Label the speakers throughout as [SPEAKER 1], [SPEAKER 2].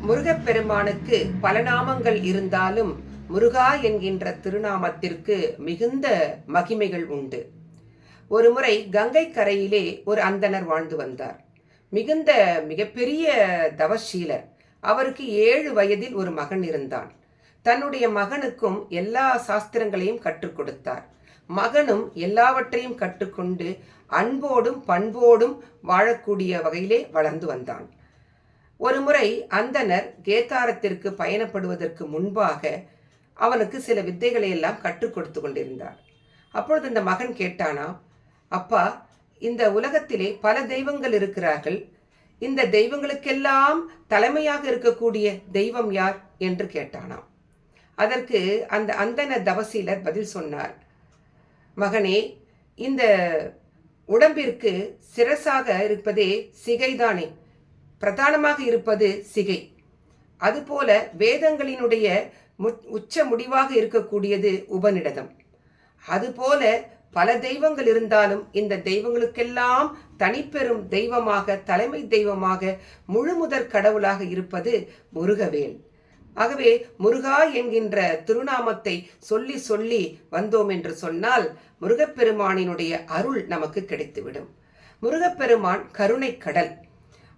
[SPEAKER 1] முருகப்பெருமானுக்கு பல நாமங்கள் இருந்தாலும் முருகா என்கின்ற திருநாமத்திற்கு மிகுந்த மகிமைகள் உண்டு. ஒருமுறை கங்கை கரையிலே ஒரு அந்தணர் வாழ்ந்து வந்தார். மிகப்பெரிய தவசீலர். அவருக்கு 7 வயதில் ஒரு மகன் இருந்தான். தன்னுடைய மகனுக்கும் எல்லா சாஸ்திரங்களையும் கற்றுக் கொடுத்தார். மகனும் எல்லாவற்றையும் கற்றுக்கொண்டு அன்போடும் பண்போடும் வாழக்கூடிய வகையிலே வளர்ந்து வந்தான். ஒருமுறை அந்தணர் கேதாரத்திற்கு பயணப்படுவதற்கு முன்பாக அவனுக்கு சில வித்தைகளை எல்லாம் கற்றுக் கொடுத்து கொண்டிருந்தார். அப்பொழுது இந்த மகன் கேட்டானா, அப்பா, இந்த உலகத்திலே பல தெய்வங்கள் இருக்கிறார்கள், இந்த தெய்வங்களுக்கெல்லாம் தலைமையாக இருக்கக்கூடிய தெய்வம் யார் என்று கேட்டானாம். அதற்கு அந்த அந்தண தவசீலர் பதில் சொன்னார், மகனே, இந்த உடம்பிற்கு சிரசாக இருப்பதே சிகைதானே, பிரதானமாக இருப்பது சிகை. அதுபோல வேதங்களினுடைய உச்ச முடிவாக இருக்கக்கூடியது உபநிடதம். அதுபோல பல தெய்வங்கள் இருந்தாலும் இந்த தெய்வங்களுக்கெல்லாம் தனிப்பெரும் தெய்வமாக, தலைமை தெய்வமாக, முழுமுதற் கடவுளாக இருப்பது முருகவேல். ஆகவே முருகா என்கின்ற திருநாமத்தை சொல்லி சொல்லி வந்தோம் என்று சொன்னால் முருகப்பெருமானினுடைய அருள் நமக்கு கிடைத்துவிடும். முருகப்பெருமான் கருணை கடல்.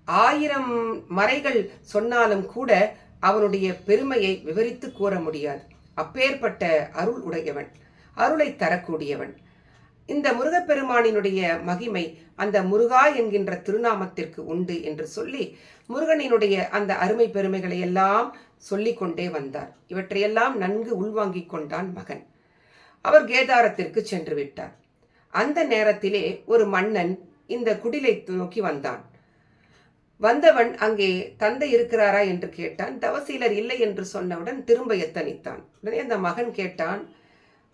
[SPEAKER 1] 1000 மறைகள் சொன்னாலும் கூட அவனுடைய பெருமையை விவரித்து கூற முடியாது. அப்பேற்பட்ட அருள் உடையவன், அருளை தரக்கூடியவன். இந்த முருகப்பெருமானினுடைய மகிமை அந்த முருகா என்கின்ற திருநாமத்திற்கு உண்டு என்று சொல்லி முருகனினுடைய அந்த அருமை பெருமைகளை எல்லாம் சொல்லிக் கொண்டே வந்தார். இவற்றையெல்லாம் நன்கு உள்வாங்கிக் கொண்டான் மகன். அவர் கேதாரத்திற்கு சென்று விட்டார். அந்த நேரத்திலே ஒரு மன்னன் இந்த குடிலை நோக்கி வந்தான். வந்தவன் அங்கே தந்தை இருக்கிறாரா என்று கேட்டான். தவசீலர் இல்லை என்று சொன்னவுடன் திரும்ப எத்தனித்தான். உடனே அந்த மகன் கேட்டான்,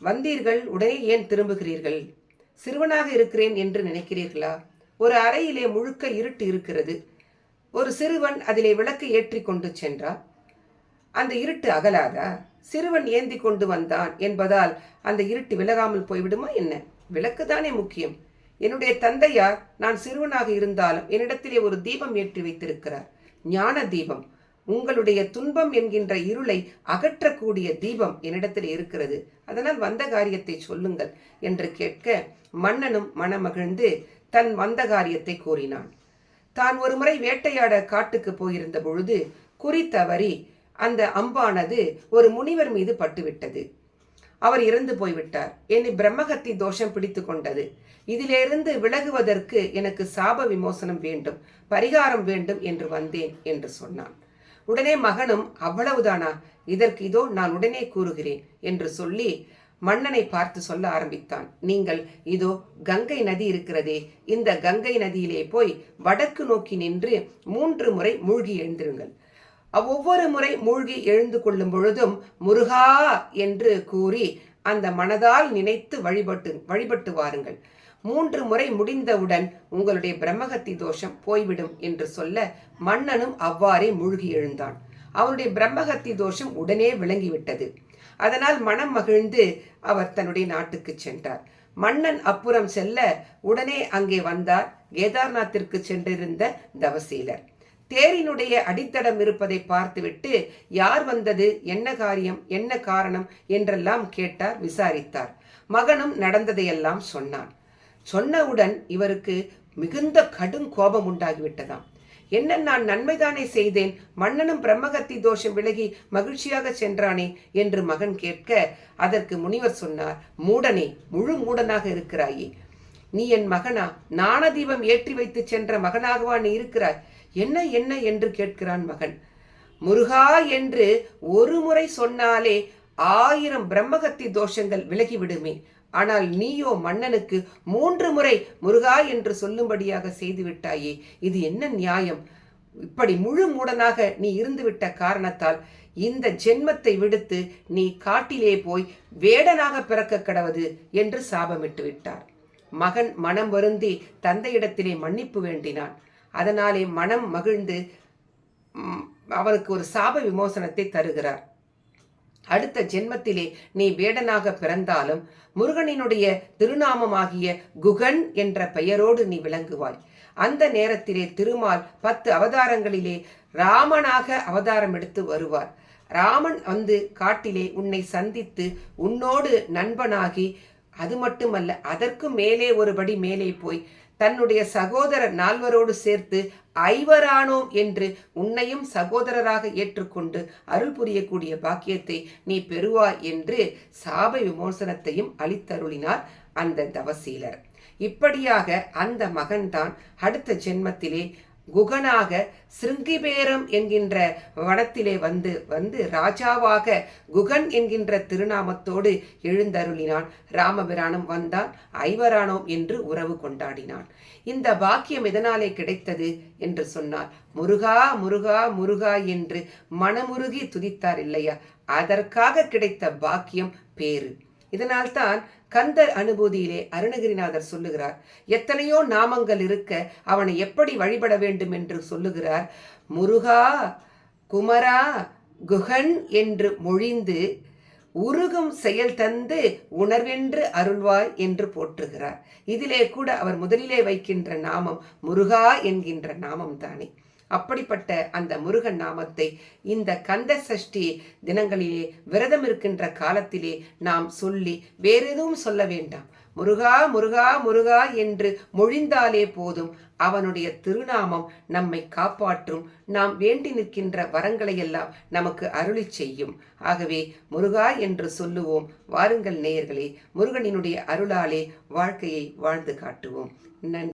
[SPEAKER 1] வந்தீர்கள், உடனே ஏன் திரும்புகிறீர்கள்? சிறுவனாக இருக்கிறேன் என்று நினைக்கிறீர்களா? ஒரு அறையிலே முழுக்க இருட்டு இருக்கிறது. ஒரு சிறுவன் அதிலே விளக்கு ஏற்றி கொண்டு சென்றார். அந்த இருட்டு அகலாதா? சிறுவன் ஏந்தி கொண்டு வந்தான் என்பதால் அந்த இருட்டு விலகாமல் போய்விடுமா என்ன? விளக்குதானே முக்கியம். என்னுடைய தந்தையார் நான் சிறுவனாக இருந்தாலும் என்னிடத்திலே ஒரு தீபம் ஏற்றி வைத்திருக்கிறார், ஞான தீபம். உங்களுடைய துன்பம் என்கின்ற இருளை அகற்றக்கூடிய தீபம் என்னிடத்தில் இருக்கிறது. அதனால் வந்த காரியத்தை சொல்லுங்கள் என்று கேட்க மன்னனும் மனமகிழ்ந்து தன் வந்த காரியத்தை கூறினான். தான் ஒரு முறை வேட்டையாட காட்டுக்கு போயிருந்த பொழுது குறி தவறி அந்த அம்பானது ஒரு முனிவர் மீது பட்டுவிட்டது. அவர் இறந்து போய்விட்டார். என்னை பிரம்மஹத்தி தோஷம் பிடித்து கொண்டது. இதிலிருந்து விலகுவதற்கு எனக்கு சாப விமோசனம் வேண்டும், பரிகாரம் வேண்டும் என்று வந்தேன் என்று சொன்னான். உடனே மகனும், அவ்வளவுதானா? இதற்கு இதோ நான் உடனே கூறுகிறேன் என்று சொல்லி மன்னனை பார்த்து சொல்ல ஆரம்பித்தான். நீங்கள் இதோ கங்கை நதி இருக்கிறதே, இந்த கங்கை நதியிலே போய் வடக்கு நோக்கி நின்று 3 முறை மூழ்கி எழுந்திருங்கள். ஒவ்வொரு முறை மூழ்கி எழுந்து கொள்ளும் பொழுதும் முருகா என்று கூறி அந்த மனதால் நினைத்து வழிபட்டு வாருங்கள். 3 முறை முடிந்தவுடன் உங்களுடைய பிரம்மஹத்தி தோஷம் போய்விடும் என்று சொல்ல மன்னனும் அவ்வாறே மூழ்கி எழுந்தான். அவனுடைய பிரம்மஹத்தி தோஷம் உடனே விளங்கிவிட்டது. அதனால் மனம் மகிழ்ந்து அவர் தன்னுடைய நாட்டுக்கு சென்றார். மன்னன் அப்புறம் செல்ல உடனே அங்கே வந்தார் கேதார்நாத்திற்கு சென்றிருந்த தவசீலர். தேரினுடைய அடித்தடம் இருப்பதை பார்த்துவிட்டு யார் வந்தது, என்ன காரியம், என்ன காரணம் என்றெல்லாம் கேட்டார், விசாரித்தார். மகனும் நடந்ததையெல்லாம் சொன்னான். சொன்னவுடன் இவருக்கு மிகுந்த கடும் கோபம் உண்டாகிவிட்டதாம். என்ன, நான் நன்மைதானே செய்தேன், மன்னனும் பிரம்மஹத்தி தோஷம் விலகி மகிழ்ச்சியாக சென்றானே என்று மகன் கேட்க அதற்கு முனிவர் சொன்னார், மூடனே, முழு மூடனாக இருக்கிறாயே, நீ என் மகனா? ஞானதீபம் ஏற்றி வைத்து சென்ற மகனாகவா நீ இருக்கிறாய்? என்ன என்ன என்று கேட்கிறான் மகன். முருகா என்று ஒரு முறை சொன்னாலே 1000 பிரம்மஹத்தி தோஷங்கள் விலகிவிடுமே. ஆனால் நீயோ மன்னனுக்கு 3 முறை முருகா என்று சொல்லும்படியாக செய்து விட்டாயே, இது என்ன நியாயம்? இப்படி முழு மூடனாக நீ இருந்துவிட்ட காரணத்தால் இந்த ஜென்மத்தை விடுத்து நீ காட்டிலே போய் வேடனாக பிறக்க கடவது என்று சாபமிட்டு விட்டார். மகன் மனம் வருந்தி தந்தையிடத்திலே மன்னிப்பு வேண்டினான். அதனாலே மனம் மகிழ்ந்து அவனுக்கு ஒரு சாப விமோசனத்தை தருகிறார். அடுத்த ஜென்மத்திலே நீ வேடனாக பிறந்தாலும் முருகனினுடைய திருநாமமாகிய குகன் என்ற பெயரோடு நீ விளங்குவாய். அந்த நேரத்திலே திருமால் 10 அவதாரங்களிலே ராமனாக அவதாரம் எடுத்து வருவார். ராமன் வந்து காட்டிலே உன்னை சந்தித்து உன்னோடு நண்பனாகி, அது மட்டுமல்ல அதற்கு மேலே ஒருபடி மேலே போய் தன்னுடைய சகோதரர் 4வரோடு சேர்த்து 5வரானோம் என்று உன்னையும் சகோதரராக ஏற்றுக்கொண்டு அருள் புரியக்கூடிய பாக்கியத்தை நீ பெறுவாய் என்று சாப விமோசனத்தையும் அளித்தருளினார் அந்த தவசீலர். இப்படியாக அந்த மகன்தான் அடுத்த ஜென்மத்திலே குகனாக சிருங்கிபேரம் என்கின்ற வனத்திலே வந்து ராஜாவாக குகன் என்கின்ற திருநாமத்தோடு எழுந்தருளினான். ராமபிரானும் வந்தான், 5வரானோம் என்று உறவு கொண்டாடினான். இந்த பாக்கியம் எதனாலே கிடைத்தது என்று சொன்னால், முருகா முருகா முருகா என்று மனமுருகி துதித்தார் இல்லையா, அதற்காக கிடைத்த பாக்கியம் பேரு. இதனால்தான் கந்தர் அனுபூதியிலே அருணகிரிநாதர் சொல்லுகிறார், எத்தனையோ நாமங்கள் இருக்க அவனை எப்படி வழிபட வேண்டும் என்று சொல்லுகிறார். முருகா குமரா குகன் என்று மொழிந்து உருகும் செயல் தந்து உணர்வென்று அருள்வாய் என்று போற்றுகிறார். இதிலே கூட அவர் முதலிலே வைக்கின்ற நாமம் முருகா என்கின்ற நாமம் தானே. அப்படிப்பட்ட அந்த முருகன் நாமத்தை இந்த கந்த சஷ்டி தினங்களிலே விரதம் இருக்கின்ற காலத்திலே நாம் சொல்லி வேறெதுவும் சொல்ல வேண்டாம். முருகா முருகா முருகா என்று மொழிந்தாலே போதும், அவனுடைய திருநாமம் நம்மை காப்பாற்றும், நாம் வேண்டி நிற்கின்ற வரங்களையெல்லாம் நமக்கு அருளி செய்யும். ஆகவே முருகா என்று சொல்லுவோம். வாருங்கள் நேயர்களே, முருகனினுடைய அருளாலே வாழ்க்கையை வாழ்ந்து காட்டுவோம். நன்றி.